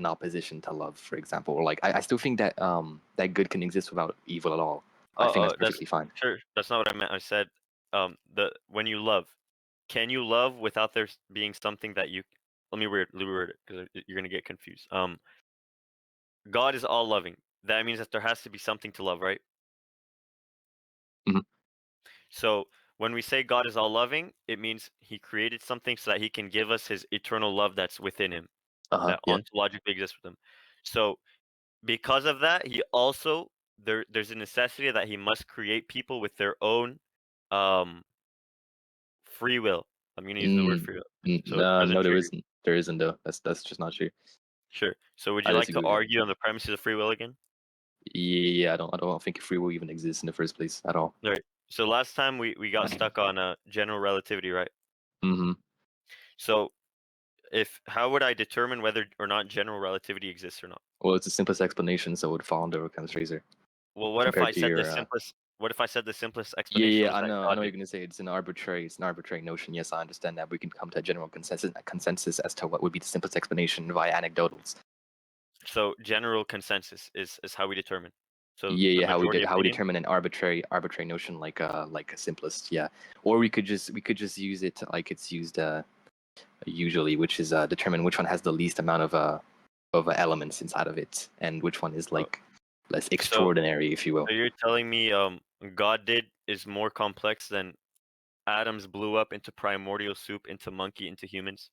an opposition to love, for example. Or like I still think that that good can exist without evil at all. I think that's That's perfectly fine. sure. That's not what I meant. I said, when you love, can you love without there being something that you? Let me reword it because you're gonna get confused. God is all loving. That means that there has to be something to love, right? Mhm. So when we say God is all loving, it means He created something so that He can give us His eternal love that's within Him, that Yeah. ontologically exists with Him. So because of that, He also there's a necessity that He must create people with their own um free will. I'm gonna use the word free will, so it doesn't No, there trigger. isn't. There isn't though. That's just not true. Sure. So would I you like to disagree with that. argue on the premises of free will again? Yeah, I don't think free will even exists in the first place at all. All right. So last time we got stuck on general relativity, right? Hmm. So if how would I determine whether or not general relativity exists or not? Well, it's the simplest explanation, so it would fall under Occam's razor Well, what if I compared to said the your. simplest? What if I said the simplest Yeah, explanation yeah, was I that know. I God know you're did? gonna say it's an arbitrary notion. Yes, I understand that. We can come to a general consensus as to what would be the simplest explanation via anecdotals. So general consensus is how we determine. So Yeah, the yeah. majority How we opinion. determine an arbitrary notion like a simplest. Yeah, or we could just use it like it's used usually, which is determine which one has the least amount of elements inside of it, and which one is Uh, like less so extraordinary, if you will. so you're telling me God did is more complex than atoms blew up into primordial soup, into monkey, into humans?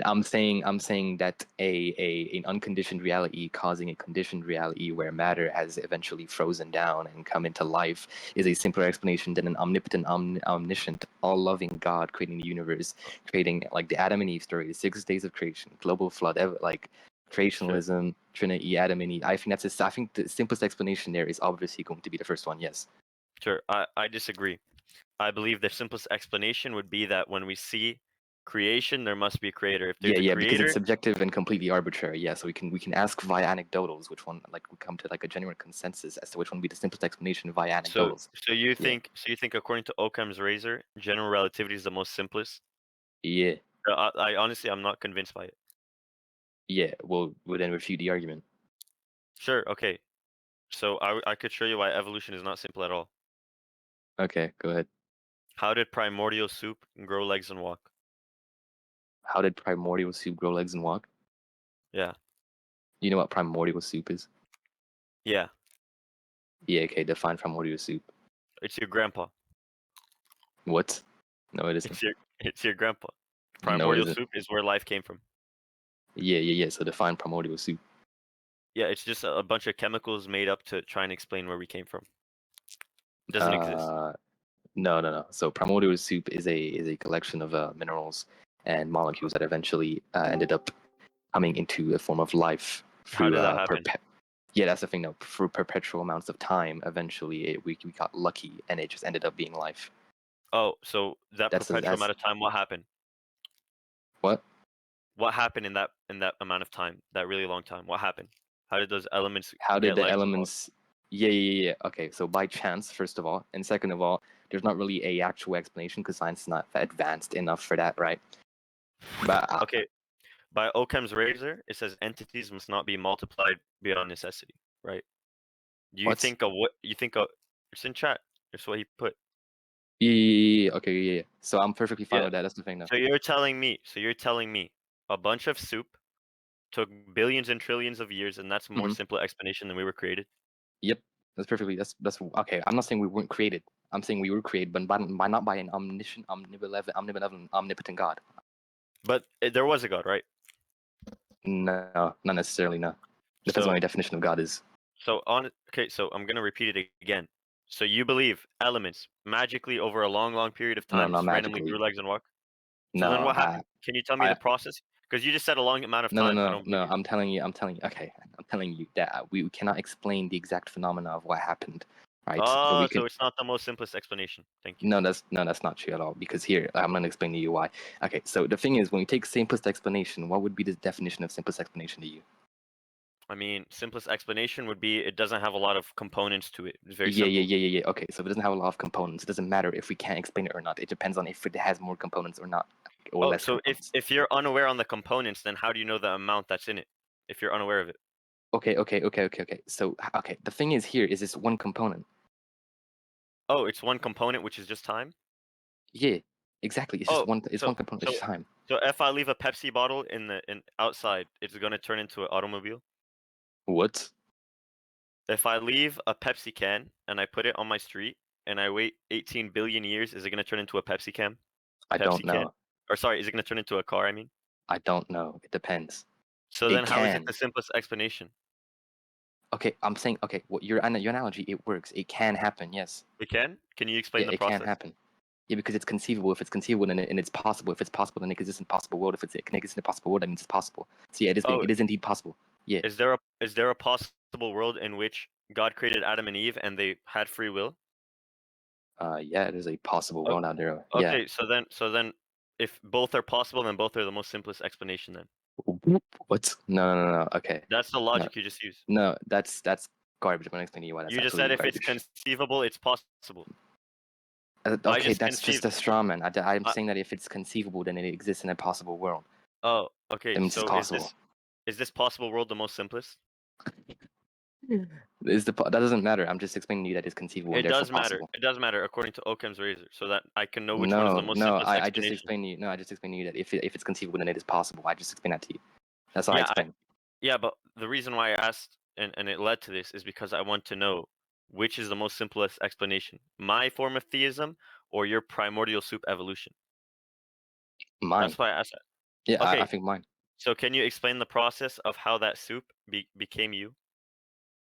I'm saying that an unconditioned reality causing a conditioned reality where matter has eventually frozen down and come into life is a simpler explanation than an omnipotent, omniscient, all-loving God creating the universe, creating like the Adam and Eve story, the 6 days of creation, global flood, like Sure. creationalism, Trinity, Adam and Eve. I think the simplest explanation there is obviously going to be the first one. Yes. Sure. I disagree. I believe the simplest explanation would be that when we see creation, there must be a creator. If Yeah, there's a yeah, because it's creator, subjective and completely arbitrary. Yeah, so we can ask via anecdotals which one, like we come to like a genuine consensus as to which one would be the simplest explanation via so anecdotals. so you Yeah, think so you think according to Occam's razor, general relativity is the most simplest? yeah, I honestly I'm not convinced by it. yeah. Well, we'll then refute the argument. Sure, okay. So I could show you why evolution is not simple at all. Okay, go ahead. How did primordial soup grow legs and walk? How did primordial soup grow legs and walk? Yeah. You know what primordial soup is? Yeah. Yeah, okay. Define primordial soup. It's your grandpa. What? No, it isn't. It's your grandpa. No, it Primordial isn't. soup is where life came from. Yeah, yeah, yeah. So define primordial soup. Yeah, it's just a bunch of chemicals made up to try and explain where we came from. It doesn't exist. Uh, no, no, no. So primordial soup is a collection of minerals and molecules that eventually ended up coming into a form of life How through did that happen? yeah, that's the thing though, through perpetual amounts of time. Eventually we got lucky and it just ended up being life. Oh, so that perpetual That's amount of time, what happened? what. What happened in that amount of time, that really long time? What happened? How did those elements How did get the legs and walk? elements. Yeah, yeah, yeah. Okay, so by chance, first of all, and second of all, there's not really a actual explanation because science is not advanced enough for that, right? But Okay, by Occam's razor, it says entities must not be multiplied beyond necessity, right? Do you what. think of what you think of? It's in chat. It's what he put. Yeah, yeah, yeah, yeah, okay, yeah, yeah. So I'm perfectly fine Yeah. with that. That's the thing though. So you're telling me a bunch of soup took billions and trillions of years, and that's a more Hmm. simple explanation than we were created? Yep, that's okay. I'm not saying we weren't created. I'm saying we were created, but by not by an omniscient, omnipotent God. But there was a God, right? No, not necessarily. No, depends on what So your definition of God is. so I'm gonna repeat it again. So you believe elements magically over a long, long period of No, time not just randomly magically. grew legs and walk? So then No, what happened? Can you tell me the I, process? Because you just said a long amount of no, no, time. I no, don't believe no. you. I'm telling you. Okay, I'm telling you that we cannot explain the exact phenomena of what happened, right? But Oh, we so can. it's not the most simplest explanation. Thank you. No, that's not true at all. Because here, I'm gonna explain to you why. Okay, so the thing is, when we take simplest explanation, what would be the definition of simplest explanation to you? I mean, simplest explanation would be it doesn't have a lot of components to it. It's very Yeah, yeah, simple. yeah, yeah, yeah. Okay, so if it doesn't have a lot of components, it doesn't matter if we can't explain it or not. It depends on if it has more components or not, or Oh, less so if components. if you're unaware on the components, then how do you know the amount that's in it? if you're unaware of it. Okay. So, okay, the thing is here is this one component. Oh, it's one component, which is just time? Yeah, exactly. It's just Oh, one. It's so one component. It's so just time. so if I leave a Pepsi bottle in outside, it's gonna turn into an automobile? What? If I leave a Pepsi can and I put it on my street and I wait 18 billion years, is it gonna turn into a Pepsi can? I don't Pepsi can? know. Or sorry, is it gonna turn into a car, I mean? I don't know. It depends. So It then how is it can. the simplest explanation? Okay, I'm saying. Okay, what your analogy? It works. It can happen. Yes. It can? Can you Yeah, explain the it can process? happen. Yeah, because it's conceivable. If it's conceivable, then and it's possible. If it's possible, then it exists in a possible world. If it can exist in a possible world, that means it's possible. So yeah, Oh, it is indeed possible. Yeah. is there a possible world in which God created Adam and Eve and they had free will? Yeah, there's a possible O world out there. Yeah. okay, so then if both are possible, then both are the most simplest explanation then. What? No. Okay. That's the No, logic you just used. no. That's garbage. I'm gonna explain to you why that's You just said absolutely if it's garbage. conceivable, it's possible. I Okay, just that's just a conceived. straw man. I'm I saying that if it's conceivable, then it exists in a possible world. Oh, That okay, means it's so is possible. this possible world the most simplest? That doesn't matter. I'm just explaining to you that it's conceivable and It therefore does matter. possible. It does matter according to Occam's razor, so that I can know which one is the No, most no. simplest I just explanation. explained to you. No, I just explained to you that if it's conceivable, then it is possible. I just explained that to you. That's all I Yeah, explained. yeah, but the reason why I asked and it led to this is because I want to know which is the most simplest explanation. My form of theism or your primordial soup evolution. Mine. That's why I asked that. Yeah, I Okay, think mine. so can you explain the process of how that soup became you?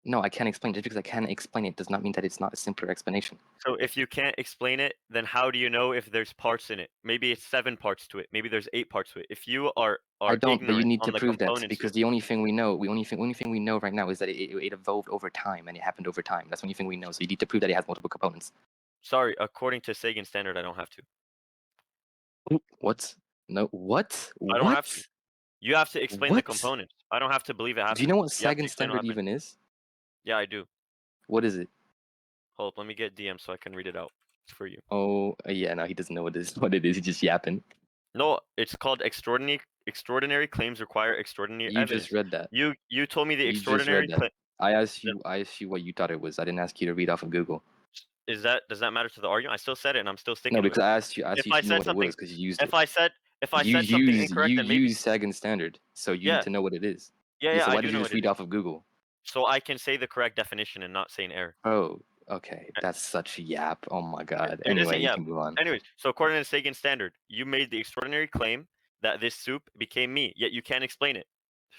No, I can't explain. Just because I can't explain it does not mean that it's not a simpler explanation. So if you can't explain it, then how do you know if there's parts in it? Maybe it's 7 parts to it. Maybe there's 8 parts to it. If you I are don't, but you ignorant need on to the prove that components, because the only thing we know, only thing we know right now is that it evolved over time and it happened over time. That's the only thing we know. So you need to prove that it has multiple components. sorry, according to Sagan standard, I don't have to. What? No. What? I don't have to. What? You have to explain the What? components. I don't have to believe it Do you happened. know what You have to Sagan explain what standard happened. even is? Yeah, I do. What is it? Hold up, let me get DM so I can read it out for you. Oh, yeah. No, he doesn't know what it is. What it is. He's just yapping. No, it's called extraordinary claims require extraordinary You just evidence. read that. You told me the You just read extraordinary that. claim. I asked you what you thought it was. I didn't ask you to read off of Google. Does that matter to the argument? I still said it and I'm still No, sticking to it. because I asked If you I if you know said what it something was because you used if it. I said something incorrect, You then maybe use Sagan standard, so you need yeah. to know what it is. Yeah, Yeah. yeah, So I why do did you know just what it read is. off of Google? So I can say the correct definition and not say an error. Oh, okay. That's such a yap. Oh my God. It Anyway, isn't, you yeah. can move on. Anyways, so according to Sagan standard, you made the extraordinary claim that this soup became me, yet you can't explain it.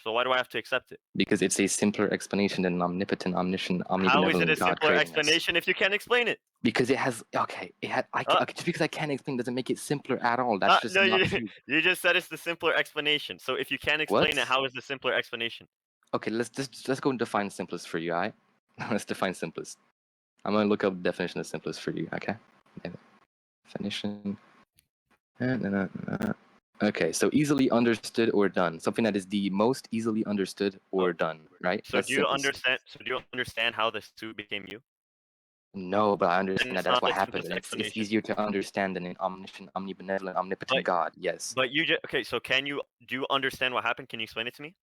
So why do I have to accept it? Because it's a simpler explanation than an omnipotent, omniscient, How is it a omnibenevolent God simpler creating us. explanation if you can't explain it? Because it has okay, Uh, okay, just because I can't explain doesn't make it simpler at all. That's just no, not you true. you just said it's the simpler explanation. So if you can't explain it, What? how is the simpler explanation? Okay, let's go and define simplest for you, alright? Let's define simplest. I'm gonna look up the definition of simplest for you, okay? Definition. Okay, so easily understood or done. Something that is the most easily understood Oh, or done, right? so That's do you simplest. understand? So do you understand how the soup became you? No, but I Then understand that it's that's not what the happened, simplest and it's explanation. easier to understand than an omniscient, omnibenevolent, omnipotent But God. Yes. but you just okay. So do you understand what happened? Can you explain it to me?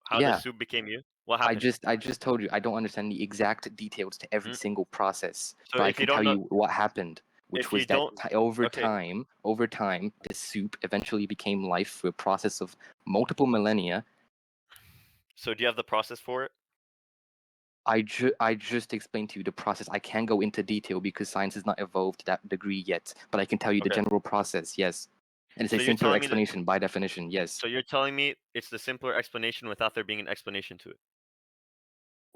How the Yeah. soup became you? What happened? I just told you I don't understand the exact details to every Mm. single process, So but I if you can don't tell know, you what happened, which if you was that don't, okay. over time, this soup eventually became life through a process of multiple millennia. So do you have the process for it? I just explained to you the process. I can't go into detail because science has not evolved to that degree yet, but I can tell you the Okay. general process. Yes, and it's a So you're simpler telling me that. explanation by definition. Yes. So you're telling me it's the simpler explanation without there being an explanation to it.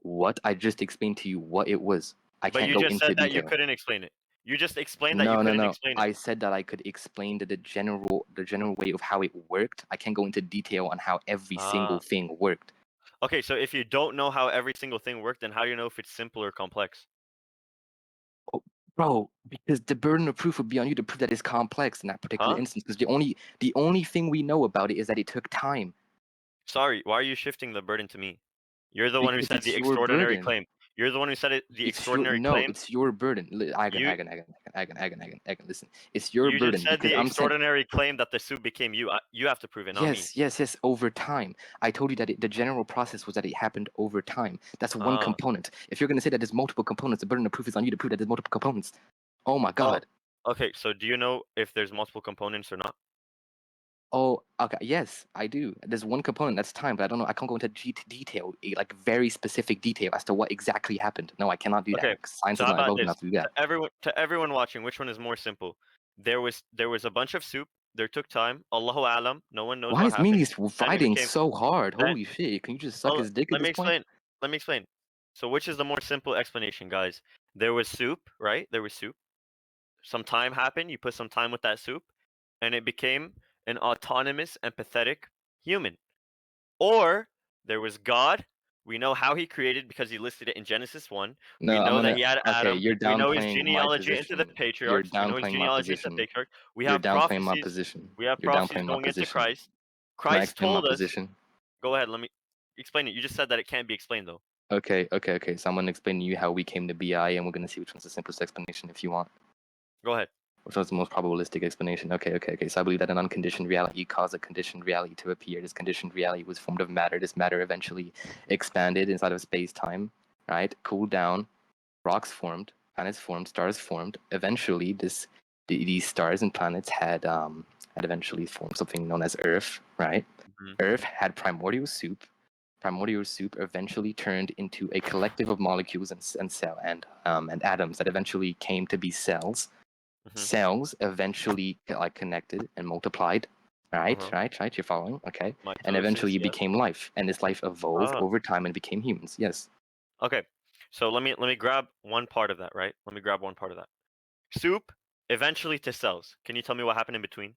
What I just explained to you what it was. I But can't you go just into said that you detail. couldn't explain it. You just explained that you No, no, couldn't no. explain it. I said that I could explain the general way of how it worked. I can't go into detail on how every single Ah. thing worked. Okay, so if you don't know how every single thing worked, then how do you know if it's simple or complex? Oh, bro, because the burden of proof would be on you to prove that it's complex in that particular Huh? instance. Because the only thing we know about it is that it took time. Sorry, why are you shifting the burden to me? You're the one who Because said it's the your extraordinary burden. claim. You're the one who said it. The It's your extraordinary no, claim. it's your burden. You Agan. Listen, it's your you just burden said because the I'm saying extraordinary claim that the soup became you. You have to prove it, not me. yes. Over time, I told you that the general process was that it happened over time. That's one Ah. component. If you're gonna say that there's multiple components, the burden of proof is on you to prove that there's multiple components. Oh my Oh. God. Okay. So do you know if there's multiple components or not? Oh, okay. Yes, I do. There's one component that's time, but I don't know. I can't go into detail, like very specific detail as to what exactly happened. No, I cannot do that Okay. because science So is how not about evolved this? enough to do that. To everyone watching, which one is more simple? There was a bunch of soup. There took time. Allahu alam. No one knows Why what is Meanie happened. Then it fighting became. so hard? Then Holy shit! Can you just suck well, his dick at let me this point? explain. Let me explain. So which is the more simple explanation, guys? There was soup, right? There was soup. Some time happened. You put some time with that soup, and it became an autonomous, empathetic human. Or there was God. We know how he created because he listed it in Genesis 1. We No, I'm know that gonna. he had Okay, Adam. you're We know his downplaying my genealogy into the position. You're patriarchs. We know his downplaying my genealogy into the position. patriarchs. We You're have downplaying my prophecies. position. We have You're prophecies downplaying my going into position. Christ. Can I Christ explain my told us. position? Go ahead. Let me explain it. You just said that it can't be explained though. Okay. So I'm gonna explain to you how we came to BI, and we're gonna see which one's the simplest explanation if you want. Go ahead. Which was the most probabilistic explanation? Okay. So I believe that an unconditioned reality caused a conditioned reality to appear. This conditioned reality was formed of matter. This matter eventually expanded inside of space-time, right? Cooled down, rocks formed, planets formed, stars formed. Eventually, these stars and planets had eventually formed something known as Earth, right? Mhm. Earth had primordial soup. Primordial soup eventually turned into a collective of molecules and atoms that eventually came to be cells. Mhm. Cells eventually like connected and multiplied. Right. Uh-huh. You're following, okay? And Mitosis. eventually Yes. became life, and this life evolved Ah. over time and became humans. Yes. Okay. So let me grab one part of that. Right. Let me grab one part of that. Soup eventually to cells. Can you tell me what happened in between?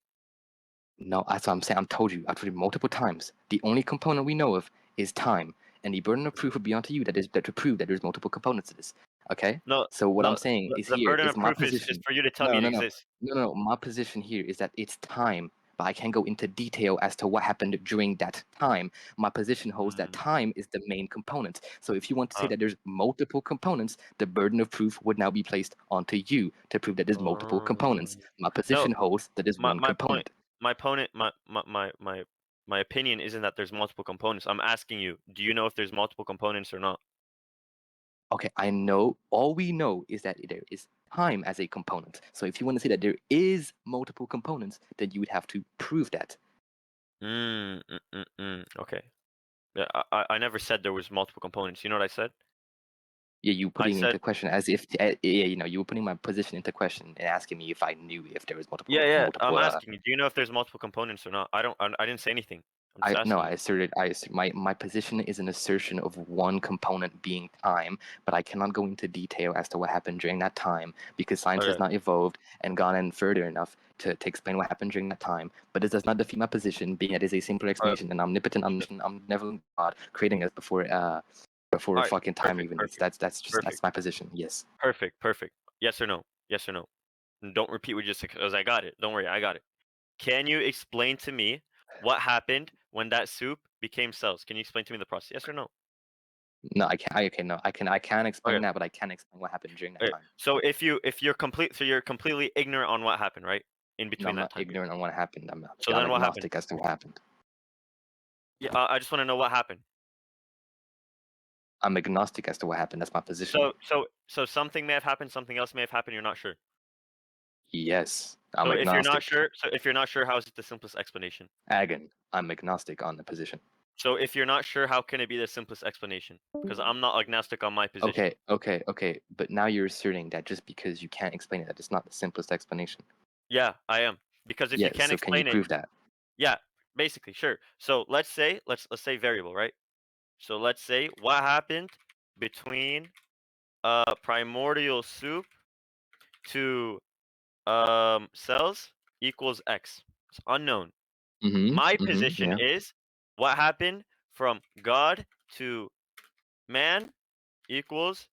No, that's what I'm saying. I've told you multiple times. The only component we know of is time, and the burden of proof would be onto you that to prove that there's multiple components to this. Okay. No, So what I'm no. saying The, is the here burden is of my proof is position. for you to tell me No, it no, no, exists. no. My position here is that it's time, but I can't go into detail as to what happened during that time. My position holds that Mm. time is the main component. So if you want to say Uh, that there's multiple components, the burden of proof would now be placed onto you to prove that there's multiple components. um, My no, position holds that there's my one my point, component. my opponent, my opinion isn't that there's multiple components. I'm asking you, do you know if there's multiple components or not? Okay, I know. All we know is that there is time as a component. So if you want to say that there is multiple components, then you would have to prove that. Okay. Yeah, I never said there was multiple components. You know what I said? Yeah, you I putting said, into question as if yeah, you were putting my position into question and asking me if I knew if there was yeah, multiple yeah. multiple. I'm asking you, do you know if there's multiple components or not? I didn't say anything. I'm just I no, asking you. my position is an assertion of one component being time, but I cannot go into detail as to what happened during that time because science has Okay. not evolved and gone in further enough to explain what happened during that time. But this does not defeat my position, being that it is a simple All right. explanation, an omnipotent, omniscient, omnibenevolent God creating us before All right. fucking time Perfect. even. Perfect. That's Perfect. my position. Yes. Perfect. Perfect. Yes or no? Yes or no? And don't repeat what you just said because I got it. Don't worry, I got it. Can you explain to me what happened when that soup became cells? Can you explain to me the process? Yes or no? No, I can't. Okay, no, I can explain Okay. that, but I can't explain what happened during that Okay. time. So you're completely ignorant on what happened, right? In No, between I'm that not time period. ignorant on what happened. So I'm then what happened? agnostic as to what happened. Yeah, I just want to know what happened. I'm agnostic as to what happened. That's my position. So something may have happened, something else may have happened. You're not sure. Yes, I'm So agnostic. if you're not sure, how is it the simplest explanation? Agen, I'm agnostic on the position. So if you're not sure, how can it be the simplest explanation? Because I'm not agnostic on my position. Okay. But now you're asserting that just because you can't explain it, that it's not the simplest explanation. Yeah, I am. Because if you Yes. can't So can you explain it, prove that? yeah, basically, sure. So let's say variable, right? So let's say what happened between primordial soup to cells equals x. It's unknown. My position Yeah. is what happened from God to man equals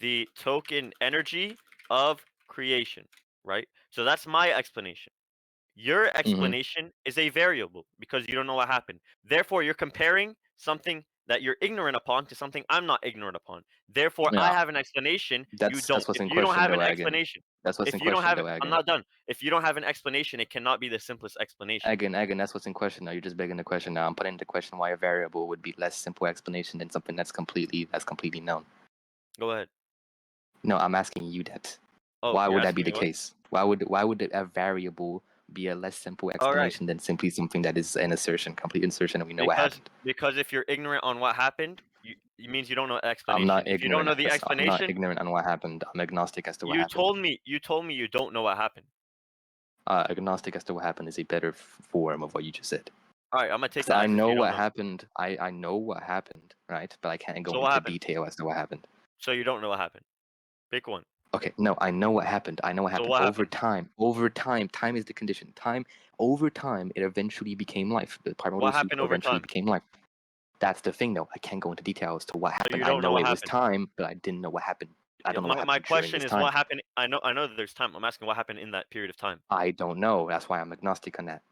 the token energy of creation, right? So that's my explanation. Your Mm-hmm. explanation is a variable because you don't know what happened. Therefore, you're comparing something that you're ignorant upon to something I'm not ignorant upon. Therefore, I Yeah, have an explanation, you don't. that's what's If in you don't question have though, an Agen. explanation, That's what's in if you don't question have, though, I'm Agen. not done. If you don't have an explanation, it cannot be the simplest explanation. Agen, that's what's in question now. You're just begging the question now. I'm putting into question why a variable would be less simple explanation than something that's completely known. Go ahead. No, I'm asking you that. Oh, Why you're would that be asking the me what? case? Why would a variable be a less simple All right. explanation than simply something that is an assertion, complete assertion, and we know what Because happened? because if you're ignorant on what happened, it means you don't know the I'm explanation. not If you don't ignorant. know the I'm not explanation, ignorant on what happened. I'm agnostic as to what you happened. told me you don't know what happened. Agnostic as to what happened is a better form of what you just said. All right, I'm gonna take 'Cause that I as if know you don't what know. happened. I know what happened, right? But I can't go So what into happened? detail as to what happened. So you don't know what happened. Pick one. Okay, no, I know what happened. I know what So happened. what happened? Over time is the condition. Over time, it eventually became life. The primordial What soup happened over eventually time? became life. That's the thing, though. I can't go into detail as to what So happened. you I don't know know what it was happened. time, but I didn't know what happened. I don't know what My happened during question this is time. what happened. I know that there's time. I'm asking what happened in that period of time. I don't know. That's why I'm agnostic on that.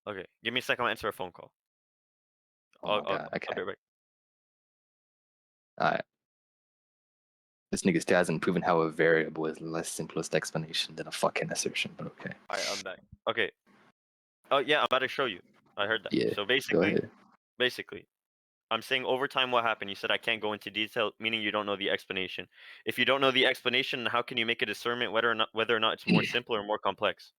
Okay, give me a second. I'll answer a phone call. Oh I'll my I'll, god. I'll Okay. be right back. This nigga still hasn't proven how a variable is less simplest explanation than a fucking assertion, but okay. All right, I'm back. Okay. Oh yeah, I'm about to show you. I heard that. Yeah, So go ahead. basically, I'm saying over time what happened. You said I can't go into detail, meaning you don't know the explanation. If you don't know the explanation, how can you make a discernment whether or not it's more simple or more complex?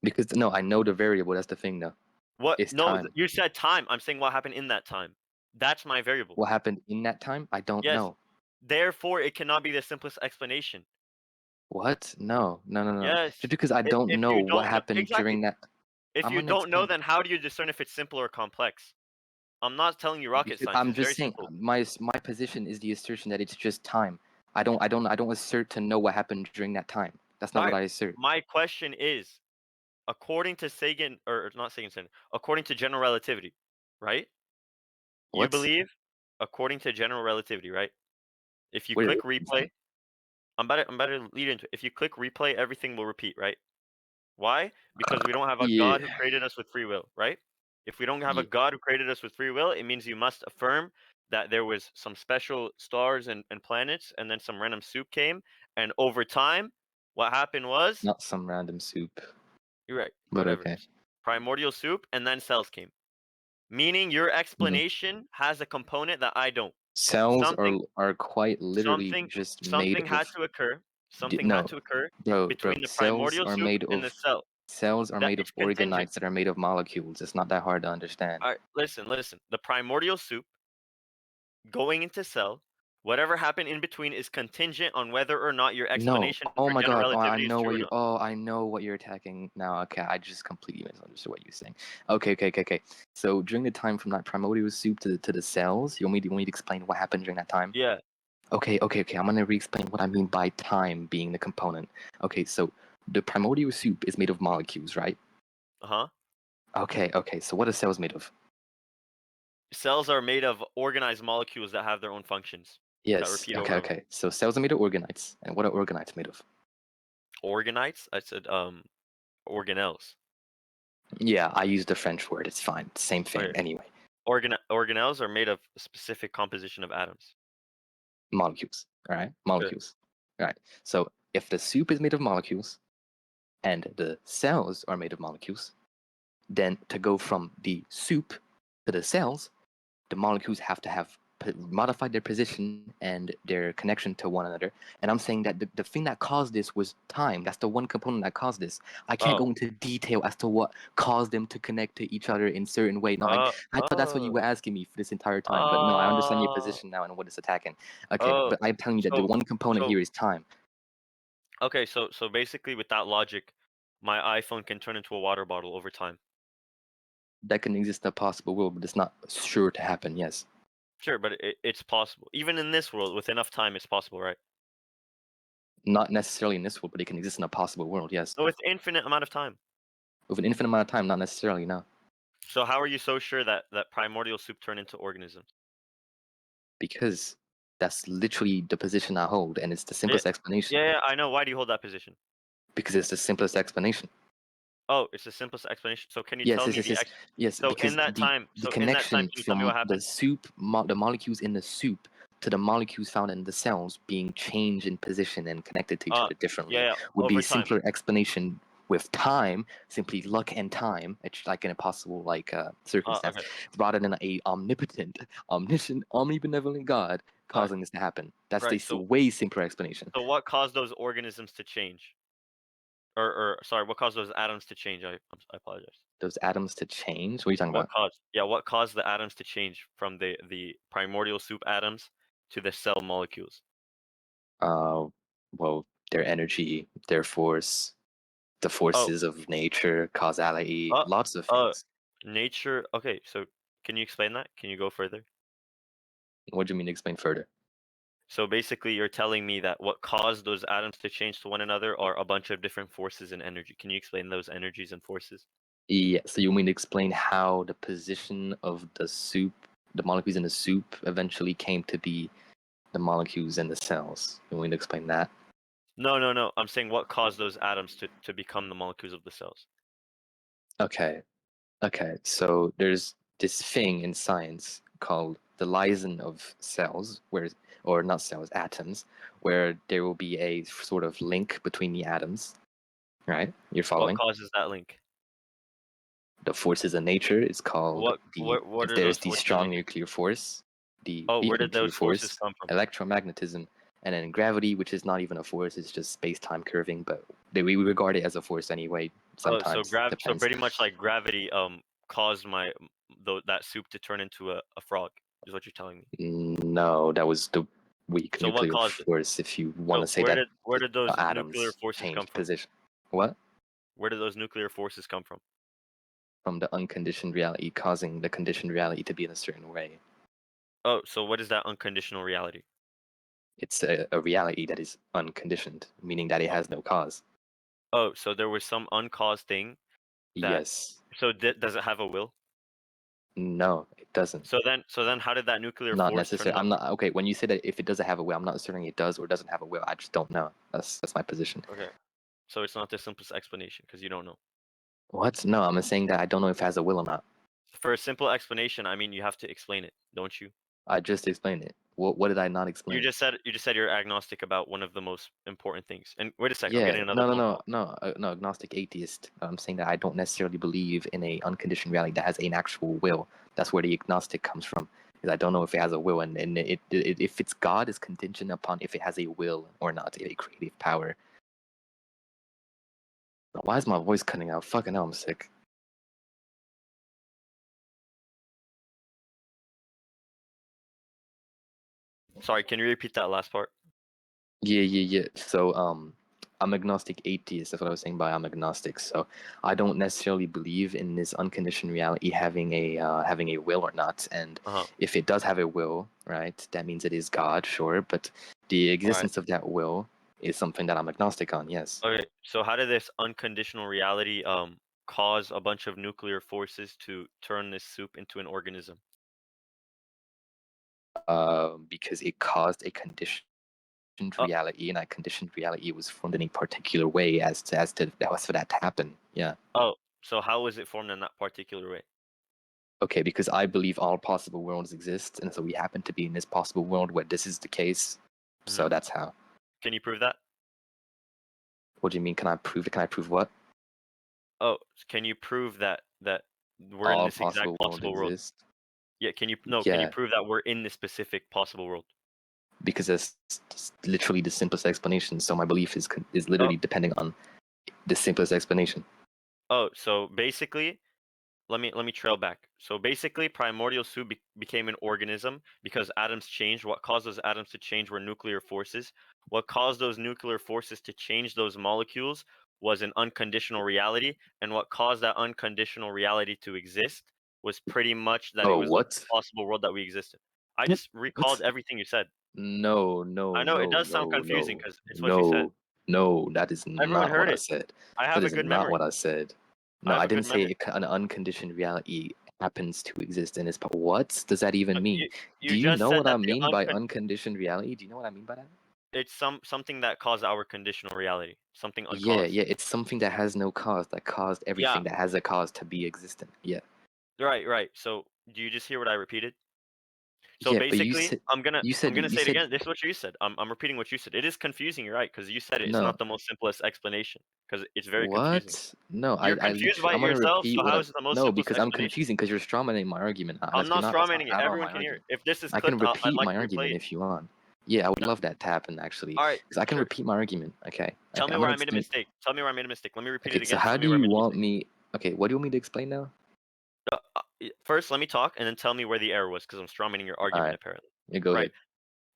Because no, I know the variable. That's the thing, though. What? It's No, time. you said time. I'm saying what happened in that time. That's my variable. What happened in that time? I don't Yes. know. Therefore, it cannot be the simplest explanation. What? No, no, no, no. Yes. Just because I don't If know you what don't know happened exactly. during that, If I'm you gonna don't know, explain. then how do you discern if it's simple or complex? I'm not telling you rocket Because science. I'm It's very just saying simple. my position is the assertion that it's just time. I don't assert to know what happened during that time. That's not All what right. I assert. My question is, according to Sagan, or not Sagan, according to general relativity, right? You What? believe, according to general relativity, right? If you What are click you saying? replay, I'm about to lead into it. If you click replay, everything will repeat, right? Why? Because we don't have a Yeah. God who created us with free will, right? If we don't have a Yeah. God who created us with free will, it means you must affirm that there was some special stars and planets, and then some random soup came, and over time, what happened was, Not some random soup. you're right, But whatever, okay. primordial soup, and then cells came. Meaning your Yeah. explanation has a component that I don't. Cells Something are quite literally something just made something had of to occur. Something had no, to occur bro. between the primordial soup and the cell. Cells are That made of it's contingent. organites that are made of molecules. It's not that hard to understand. All right, listen. The primordial soup going into cell, whatever happened in between is contingent on whether or not your No. explanation Oh for my general god. relativity is true or not. I know what you're attacking now. Okay, I just completely misunderstood what you're saying. Okay. So during the time from that primordial soup to the cells, you want me to explain what happened during that time? Yeah. Okay. I'm gonna re-explain what I mean by time being the component. Okay, so the primordial soup is made of molecules, right? Uh-huh. Okay. So what are cells made of? Cells are made of organized molecules that have their own functions that Yes. repeat over and over. Okay. So cells are made of organites, and what are organites made of? Organites? I said organelles. Yeah, I used the French word. It's fine. Same thing. Okay. Anyway, Organelles are made of a specific composition of atoms. molecules. All right, Okay. molecules. All right. So if the soup is made of molecules and the cells are made of molecules, then to go from the soup to the cells, the molecules have to have modified their position and their connection to one another. And I'm saying that the thing that caused this was time. That's the one component that caused this. I can't Oh. go into detail as to what caused them to connect to each other in certain way. No, Uh, I thought that's what you oh. were asking me for this entire time. But no, I understand your Oh. position now and what it's attacking. Okay, Oh. but I'm telling you that the So one component so here is time. okay, so basically with that logic, my iPhone can turn into a water bottle over time. That can exist in a possible world, but it's not sure to happen. Yes, Sure, but it's possible. Even in this world, with enough time, it's possible, right? not necessarily in this world, but it can exist in a possible world. Yes, No, with infinite amount of time. with an infinite amount of time, not necessarily. No. So how are you so sure that primordial soup turned into organisms? Because that's literally the position I hold, and it's the Yeah, simplest explanation. yeah, I know. Why do you hold that position? Because it's the simplest explanation. Oh, it's the simplest explanation. So can you Yes, tell yes, me yes, yes, yes. so in Because that time, the can connection you tell me what from the happened? soup, the molecules in the soup to the molecules found in the cells being changed in position and connected to each Uh, other differently yeah, would be over a time. simpler explanation with time, simply luck and time, it's like an impossible circumstance, Okay, rather than a omnipotent, omniscient, omnibenevolent God uh, causing this to happen. That's right. the way simpler explanation. So what caused those organisms to change? Or sorry, what caused those atoms to change? I apologize. Those atoms to change. What are you talking What about? caused? Yeah, what caused the atoms to change from the primordial soup atoms to the cell molecules? Uh, well, their energy, their force, the Oh, forces of nature, causality, uh, lots of uh, things. nature. Okay, so can you explain that? Can you go further? What do you mean to explain further? So basically, you're telling me that what caused those atoms to change to one another are a bunch of different forces and energy. Can you explain those energies and forces? Yeah, so you mean to explain how the position of the soup, the molecules in the soup, eventually came to be the molecules in the cells? You mean to explain that? No, no, no. I'm saying what caused those atoms to become the molecules of the cells. Okay, okay. So there's this thing in science called the liaison of cells, where, or not cells, atoms, where there will be a sort of link between the atoms, right? You're What following? causes that link? The forces of nature is called What if are those there's the forces of strong nature? nuclear force, Oh, the where did nuclear those forces force, come from? electromagnetism, and then gravity, which is not even a force, it's just space-time curving, but we regard it as a force anyway. Oh, so Sometimes so depends. pretty much like gravity caused that soup to turn into a frog, is what you're telling me. No, that was the weak So what nuclear caused it? force, if you want So to say that where the did those nuclear atoms forces come changed from? position. What? Where did those nuclear forces come from? From the unconditioned reality causing the conditioned reality to be in a certain way. Oh, so what is that unconditional reality? It's a reality that is unconditioned, meaning that it Oh, has no cause. oh, so there was some uncaused thing that Yes. so does it have a will? No, it doesn't. So then how did that nuclear Not force turn necessary. that? I'm not okay. When you say that if it doesn't have a will, I'm not asserting it does or doesn't have a will. I just don't know. That's my position. Okay. So it's not the simplest explanation because you don't know. What? No, I'm saying that I don't know if it has a will or not. For a simple explanation, I mean you have to explain it, don't you? I just explained it. What did I not explain? You just said you're agnostic about one of the most important things. And wait a sec, I'm Yeah, getting another no, no, phone no, call. no, no, agnostic atheist. I'm saying that I don't necessarily believe in a unconditioned reality that has an actual will. That's where the agnostic comes from. Is I don't know if it has a will, and if it's God is contingent upon if it has a will or not, a creative power. Why is my voice cutting out? Fucking hell, I'm sick. Sorry, can you repeat that last part? Yeah, yeah, yeah. So, I'm agnostic atheist. That's what I was saying by I'm agnostic. So, I don't necessarily believe in this unconditioned reality having a will or not. And Uh-huh. if it does have a will, right, that means it is God, sure. But the All right. existence of that will is something that I'm agnostic on. Yes. Okay. So how did this unconditional reality cause a bunch of nuclear forces to turn this soup into an organism? Because it caused a conditioned Uh, reality, and that conditioned reality was formed in a particular way as for that to happen. Yeah. oh, so how was it formed in that particular way? Okay, because I believe all possible worlds exist, and so we happen to be in this possible world where this is the case. Hmm. So that's how. Can you prove that? What do you mean? Can I prove it? Can I prove what? Oh, can you prove that we're in All this exact possible worlds possible world? exist. Yeah, can you Yeah, prove that we're in this specific possible world? because that's literally the simplest explanation. So my belief is Oh, literally depending on the simplest explanation. oh, so basically, let me trail back. So basically, primordial soup became an organism because atoms changed. What caused those atoms to change were nuclear forces. What caused those nuclear forces to change those molecules was an unconditional reality, and what caused that unconditional reality to exist was pretty much that it Oh, was the what? possible world that we existed. I What? just recalled What? everything you said. No, no, I know it no, does sound no, confusing no, because it's what you said. no, no. That is Everyone not what heard I it. said. I That have a is good not memory. what I said. I No, have I a good didn't say memory. an unconditioned reality happens to exist in this. What does that even mean? You Do you just know said what I that the mean by unconditioned reality? Do you know what I mean by that? It's something that caused our conditional reality, something Yeah, uncaused. yeah, it's something that has no cause, that caused Yeah, everything that has a cause to be existent. Yeah. right, right. So do you just hear what I repeated? So Yeah, but basically, I'm gonna you say it said again. This is what you said. I'm repeating what you said. It is confusing, you're right, because you said it. It's no. not the most simplest explanation, because it's very confusing. What? No, You're I confused literally by I'm it gonna yourself, repeat so what how I is it the most no, simplest because I'm explanation? confusing because you're strawmanning my argument. I'm not That's not strawmanning it. at all Everyone my can hear it. argument. If this is I can clipped, I'd repeat like my to replay argument it. if you want. Yeah, I would No. love that to happen actually, All right, because I can sure. repeat my argument. Okay, Tell okay, me I'm where gonna I made a explain. mistake. Tell me where I made a mistake. Let me repeat it Okay, so again. how Tell do me where I you made a want mistake. me? Okay, what do you want me to explain now? First, let me talk, and then tell me where the error was, because I'm strawmanning your All argument right, apparently. yeah, go Right. ahead.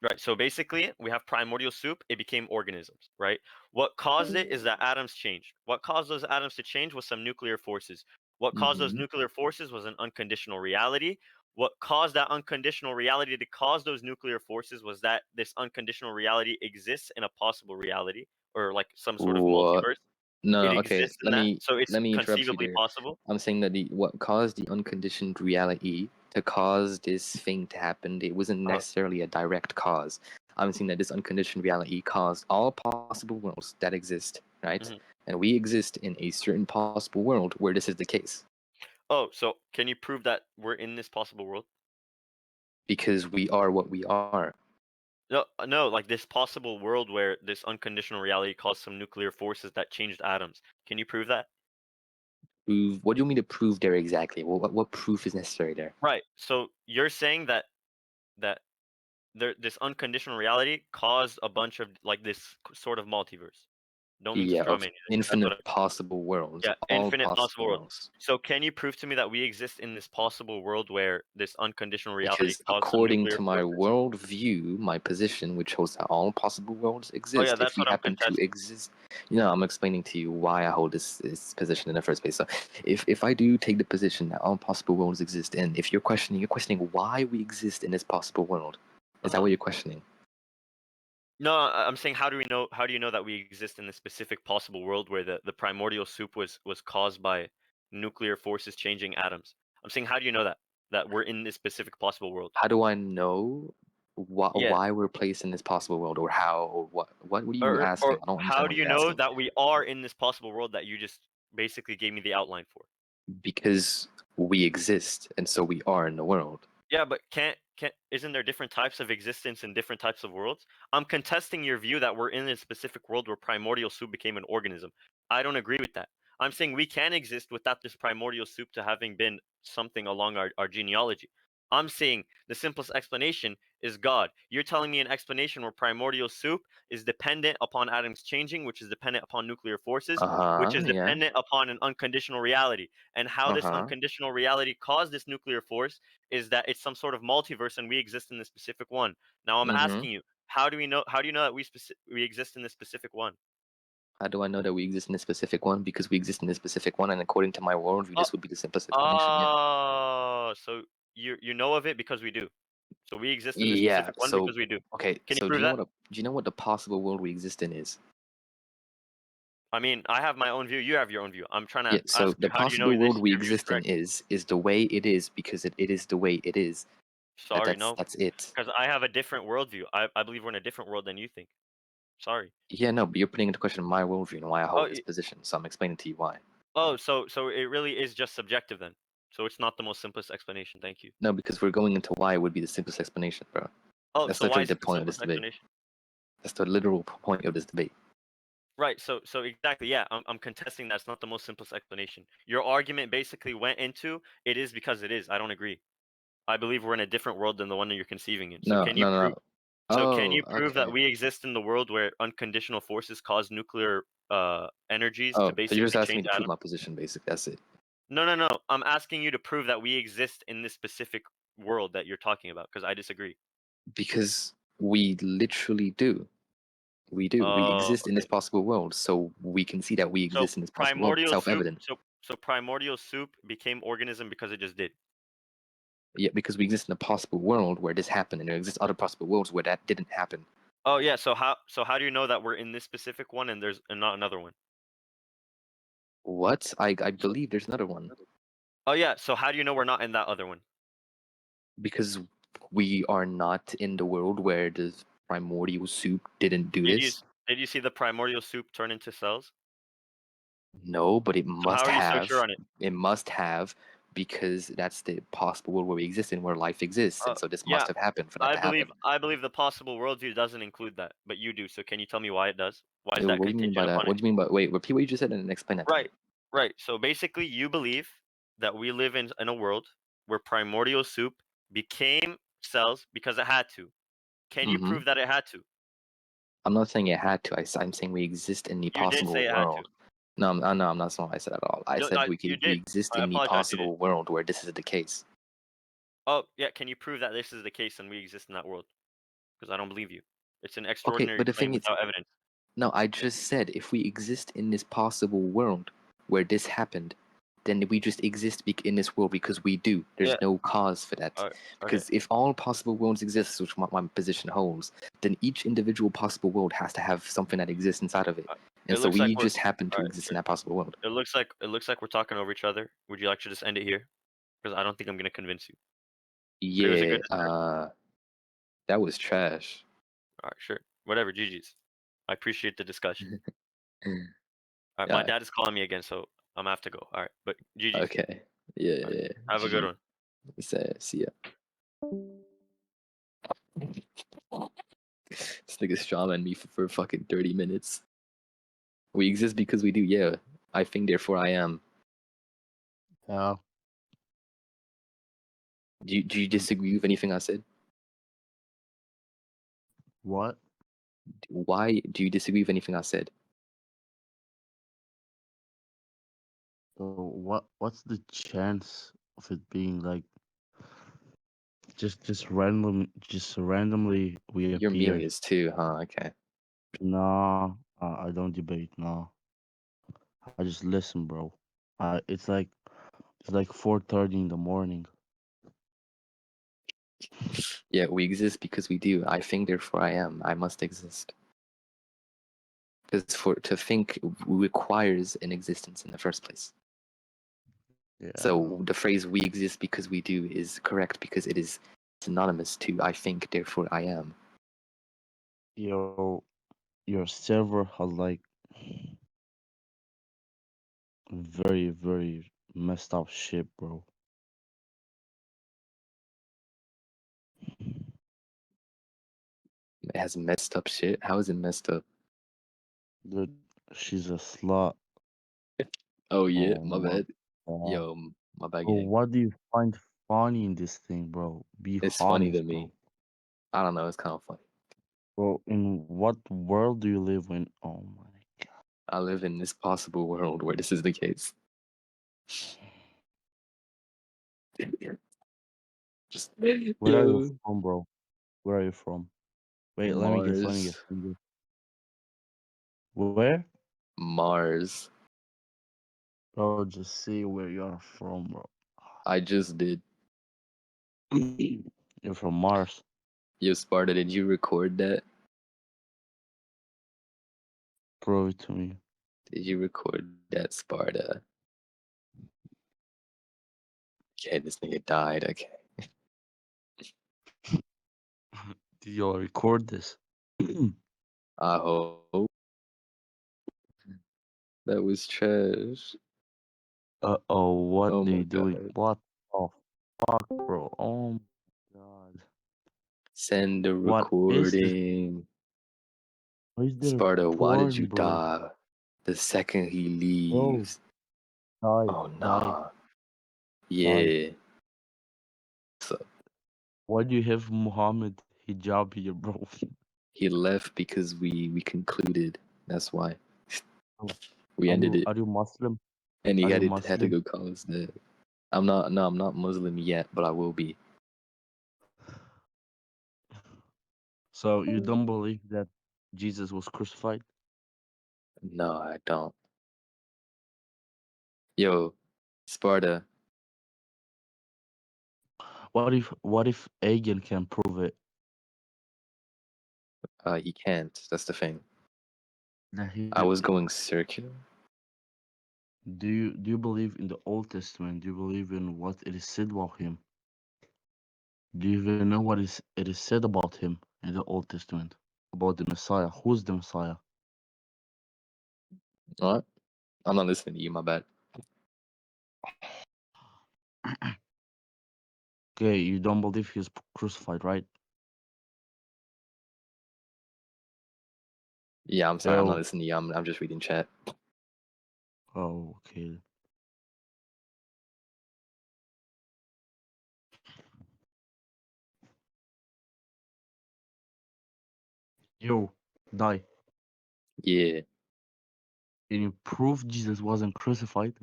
Right. So basically, we have primordial soup. It became organisms, right? What caused it is that atoms changed. What caused those atoms to change was some nuclear forces. What caused those Mm-hmm. nuclear forces was an unconditional reality. What caused that unconditional reality to cause those nuclear forces was that this unconditional reality exists in a possible reality, or like some sort of What? multiverse. No, It no, okay. exists in that, so it's Let me interrupt you conceivably there. possible. I'm saying that the what caused the unconditioned reality to cause this thing to happen, it wasn't Uh, necessarily a direct cause. I'm saying that this unconditioned reality caused all possible worlds that exist, right? mhm. And we exist in a certain possible world where this is the case. Oh, so can you prove that we're in this possible world? Because we are what we are. No, no, like this possible world where this unconditional reality caused some nuclear forces that changed atoms. Can you prove that? Prove what do you want me to prove there exactly? What proof is necessary there? Right. So you're saying that that this unconditional reality caused a bunch of like this sort of multiverse. Don't mean to Yeah, straw of man you. That's what infinite possible worlds, yeah, all infinite possible possible worlds. worlds. So can you prove to me that we exist in this possible world where this unconditional reality Because caused some according nuclear to my forces? worldview, my position, which holds that all possible worlds Oh yeah, exist, if that's we what I'm happen to contesting. exist, I'm explaining to you why I hold this position in the first place. So, if I do take the position that all possible worlds exist, and if you're questioning why we exist in this possible world. Is that Uh-huh. what you're questioning? No, I'm saying how do you know that we exist in this specific possible world where the primordial soup was caused by nuclear forces changing atoms? I'm saying how do you know that we're in this specific possible world? How do I know Yeah. why we're placed in this possible world, or how, or what are you Or asking? I don't how understand do what you you're know asking. that we are in this possible world that you just basically gave me the outline for? Because we exist, and so we are in the world. Yeah, but can't isn't there different types of existence in different types of worlds? I'm contesting your view that we're in a specific world where primordial soup became an organism. I don't agree with that. I'm saying we can exist without this primordial soup to having been something along our genealogy. I'm saying the simplest explanation is God. You're telling me an explanation where primordial soup is dependent upon atoms changing, which is dependent upon nuclear forces, which Uh-huh, is yeah. dependent upon an unconditional reality. And how this Uh-huh. unconditional reality caused this nuclear force is that it's some sort of multiverse and we exist in this specific one. Now I'm Mm-hmm. asking you, how do you know that we exist in this specific one? How do I know that we exist in this specific one? Because we exist in this specific one, and according to my worldview, Oh, this would be the simplest explanation. Yeah. so you know of it because we do. So we exist in this Yeah. specific one So, because we do. okay. Can you So, prove that? do you know what the possible world we exist in is? I mean, I have my own view, you have your own view. I'm trying to Yeah. So, ask the you, how do you know possible world this we your view is exist in correct? is the way it is because it is the way it is. Sorry, no, That's it. because I have a different worldview. I believe we're in a different world than you think. Sorry. Yeah. No, but you're putting into question my worldview and why I Oh, hold this position. So I'm explaining to you why. so it really is just subjective then. So it's not the most simplest explanation. Thank you. No, because we're going into why would be the simplest explanation, bro. Oh, That's so why literally is the it the point of this simplest debate. explanation? That's the literal point of this debate. Right. So exactly. Yeah. I'm contesting that's not the most simplest explanation. Your argument basically went into it is because it is. I don't agree. I believe we're in a different world than the one that you're conceiving in. So No, can you no, no, prove? no. So can Oh, you prove that okay. we exist in the world where unconditional forces cause nuclear energies to Oh, so you're just basically asking me change to prove atoms? my position, basically. That's it. No, no, no. I'm asking you to prove that we exist in this specific world that you're talking about because I disagree. Because we literally do. We do. We exist in this Okay. possible world, so we can see that we So exist in this possible world. primordial soup. Self-evident. So primordial soup became organism because it just did. Yet because we exist in a possible world where this happened, and there exists other possible worlds where that didn't happen. Oh yeah. So how do you know that we're in this specific one and not another one? What? I believe there's another one. Oh yeah. So how do you know we're not in that other one? Because we are not in the world where primordial soup didn't do Did you this? s- did you see the primordial soup turn into cells? No, but it So how must are you so sure have. on it? It must have because that's the possible world where we exist in, where life exists, and so this Yeah, must have happened for that I to believe happen. I believe the possible worldview doesn't include that, but you do. So can you tell me why it does? Why is that What do you mean by contingent that? upon it? What do you mean by wait? Repeat what you just said and then explain that to me. Right, right. So basically, you believe that we live in a world where primordial soup became cells because it had to. Can you Mm-hmm. prove that it had to? I'm not saying it had to. I'm saying we exist in the You did possible say it had to. world. No, no, I'm not saying what I said at all. I No, said you we did. exist I in the apologize. You did. possible world where this is the case. Oh, yeah. Can you prove that this is the case and we exist in that world? Because I don't believe you. It's an Okay, extraordinary but the claim thing is, without evidence. no, I just said if we exist in this possible world where this happened, then we just exist in this world because we do. There's Yeah. no cause for that. Okay. Because if all possible worlds exist, which my position holds, then each individual possible world has to have something that exists inside of it. Uh, And It so looks like we we're just happen all to right. exist in Sure. that possible world. It looks like we're talking over each other. Would you like to just end it here? Because I don't think I'm gonna convince you. But it was a Yeah, good discussion. that was trash. All right. Sure. Whatever. GG's. I appreciate the discussion. All right. My Yeah, dad is calling me again, so I'm gonna have to go. All right. But GG's. okay. Yeah, All yeah, right. yeah. Have a good GG. one. See ya. This nigga's strawman me for fucking 30 minutes. We exist because we do, yeah. I think, therefore I am. Yeah. Do you Mm, disagree with anything I said? What? Why do you disagree with anything I said? So what's the chance of it being like just randomly we You're appear? Milius too, huh? Okay. Nah, I don't debate. No, I just listen, bro. It's like 4:30 in the morning. Yeah, we exist because we do. I think, therefore I am. I must exist. Because for to think requires an existence in the first place. Yeah. So the phrase "we exist because we do" is correct because it is synonymous to "I think, therefore I am." Yo, your server has like very very messed up shit, bro. It has messed up shit. How is it messed up? Dude, she's a slut. Oh yeah, Oh my my bad. god. Yo, my bad, Bro, gang. what do you find funny in this thing, bro? Be It's funny to honest, me. bro. I don't know. It's kind of funny. Bro, in what world do you live in? Oh my god. I live in this possible world where this is the case. Just Where are you yo, from, bro? Where are you from? Wait, let me guess, let me guess. Mars, Let me guess. Where? Mars. Bro, just see where you are from, bro. I just did. You're from Mars. Yo, Sparta, did you record that? Prove it to me. Did you record that, Sparta? Okay, this nigga died. Okay. Did you all record this? I hope that was trash. Uh-oh, what Oh they my doing? god. What the fuck, bro? Oh my god. Send the What is this? recording. Why is there Sparta, why did you porn, bro? die? The second he Bro, leaves. die, Oh die, nah. die. Yeah. So Why do you have Muhammad hijab here, bro? he left because we concluded. That's why Bro, we ended it. are you Muslim? And he Are you had to Muslim? go call us dead. I'm not Muslim yet, but I will be. So you don't believe that Jesus was crucified? No, I don't. Yo, Sparta, What if Agen can prove it? he can't. That's the thing. That he I was going circular. do you believe in the Old Testament? Do you believe in what it is said about him? Do you even know what it is said about him in the Old Testament about the Messiah. Who's the Messiah? What? I'm not listening to you. My bad. Okay, you don't believe he was crucified, right? Yeah, I'm sorry. I'm not Yo. listening to you. I'm just reading chat. Oh, okay. Yo, die. Yeah. Can you prove Jesus wasn't crucified?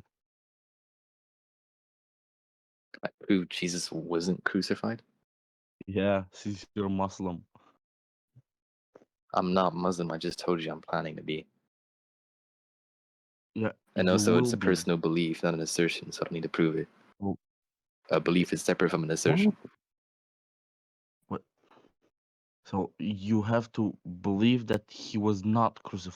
I prove Jesus wasn't crucified. Yeah, since you're Muslim. I'm not Muslim. I just told you I'm planning to be. Yeah, And you also, will it's a be. personal belief, not an assertion, so I don't need to prove it. Well, A belief is separate from an assertion. what? So you have to believe that he was not crucified.